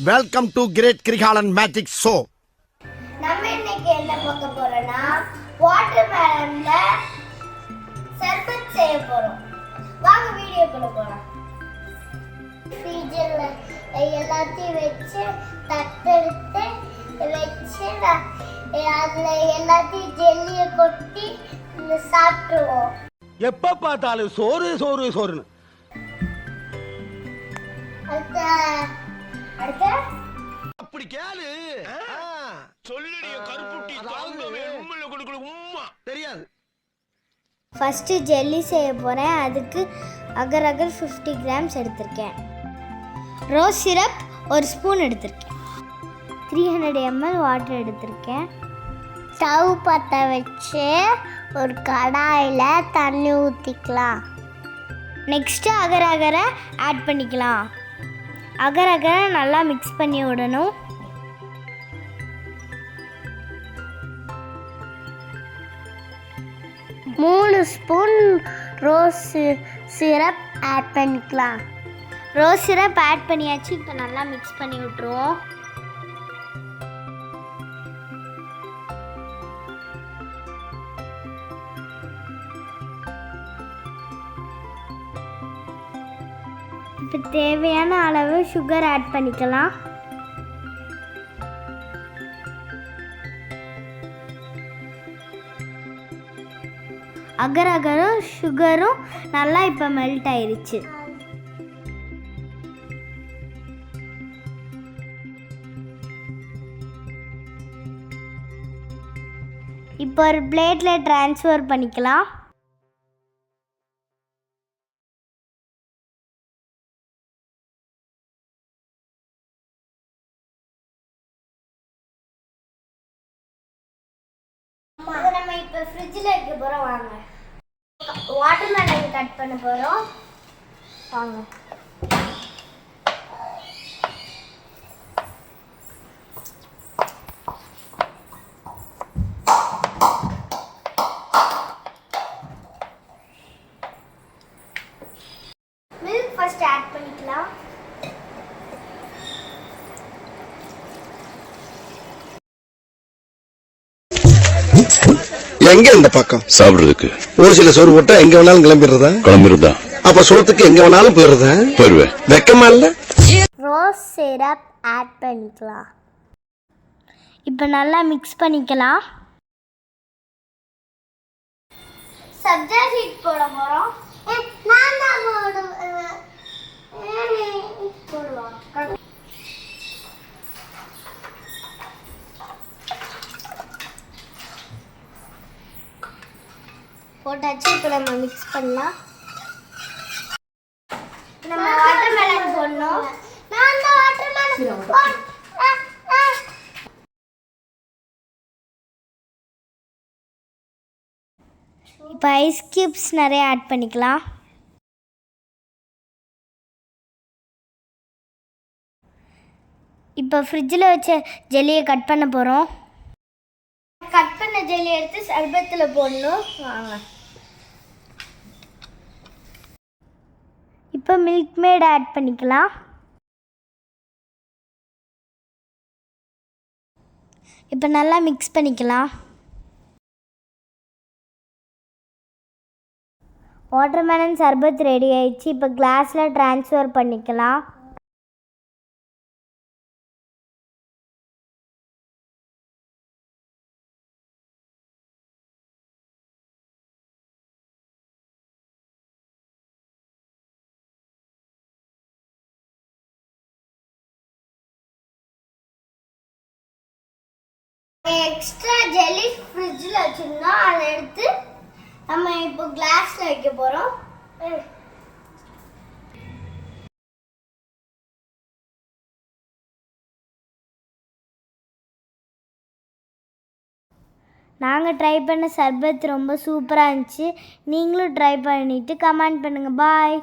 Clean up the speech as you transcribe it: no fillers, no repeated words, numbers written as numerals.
Welcome to great Kirikalan magic show. நம்ம இன்னைக்கு என்ன பார்க்க போறோம்னா வாட்டர்மெலன்ல சர்பத் செய்ய போறோம். வாங்க வீடியோக்குள்ள போலாம். ஃப்ரீஜர்ல எல்லாத்தையும் வச்சு தட்டெடுத்து வச்சு அதுல எல்லாத்தையும் ஜெல்லியை கொட்டி சாப்பிடுவோம். எப்ப பார்த்தாலும் சோறு சோறு சோறுன்னு. அடுத்து அப்படி கேளு. சொல்லுடிய கருப்புட்டி தாங்கவே உம்மையில கொடுக்கல உம்மா தெரியாது. ஃபர்ஸ்ட் ஜெல்லி செய்ய போறேன். அதுக்கு அகர் 50 கிராம்ஸ் எடுத்திருக்கேன். ரோஸ் சிரப் 1 ஸ்பூன் எடுத்திருக்கேன். 300 ml வாட்டர் எடுத்திருக்கேன். ஸ்டவ் பற்ற வச்சு ஒரு கடாயில் தண்ணி ஊற்றிக்கலாம். நெக்ஸ்ட்டு அகரை ஆட் பண்ணிக்கலாம். அகரை நல்லா மிக்ஸ் பண்ணி விடணும். மூணு ஸ்பூன் ரோஸ் சிரப் ஆட் பண்ணிக்கலாம். ரோஸ் சிரப் ஆட் பண்ணியாச்சு. இப்போ நல்லா மிக்ஸ் பண்ணி விட்டுருவோம். இப்போ தேவையான அளவு சுகர் ஆட் பண்ணிக்கலாம். அகரும் சுகரும் நல்லா இப்போ மெல்ட் ஆயிருச்சு. இப்போ ஒரு பிளேட்டில் ட்ரான்ஸ்ஃபர் பண்ணிக்கலாம். நம்ம இப்போ ஃப்ரிட்ஜில் வைக்க போகிறோம். வாங்க வாட்டர்மெலன் கட் பண்ண போகிறோம். வாங்க மில்க் ஃபர்ஸ்ட் ஆட் பண்ணிக்கலாம். எங்க இந்த பக்கம் சாப்பிடுறதுக்கு ஒரு சில சோறு போட்டா எங்க வேணாலும் கிளம்பிடுறதா அப்ப சோத்துக்கு எங்க வேணாலும் போயிருவேன். வெக்கமா இல்ல? ரோஸ் சிரப் ஆட் பண்ணிக்கலாம். இப்போ நல்லா மிக்ஸ் பண்ணிக்கலாம். சப்ஜா சீட் போட போறோம். நான் தான் போடுவேன். போட்டாச்சு. இப்போ நம்ம மிக்ஸ் பண்ணலாம். நம்ம வாட்டர்மெலன் போடணும். நான் அந்த வாட்டர்மெலன் இப்போ ஐஸ் கியூப்ஸ் நிறைய ஆட் பண்ணிக்கலாம். இப்போ ஃப்ரிட்ஜில் வச்ச ஜெல்லியை கட் பண்ண போகிறோம். கட் பண்ண ஜெல்லி எடுத்து சர்பத்தில் போடணும். வாங்க இப்போ மில்க் மேட் ஆட் பண்ணிக்கலாம். இப்போ நல்லா மிக்ஸ் பண்ணிக்கலாம். வாட்டர்மெலன் சர்பத் ரெடி ஆயிடுச்சு. இப்போ கிளாஸில் ட்ரான்ஸ்ஃபர் பண்ணிக்கலாம். எக்ஸ்ட்ரா ஜெல்லி ஃப்ரிட்ஜில் வச்சுருந்தோம். அதை எடுத்து நம்ம இப்போ கிளாஸில் வைக்க போகிறோம். நாங்கள் ட்ரை பண்ண சர்பத் ரொம்ப சூப்பராக இருந்துச்சு. நீங்களும் ட்ரை பண்ணிவிட்டு கமெண்ட் பண்ணுங்கள். பாய்.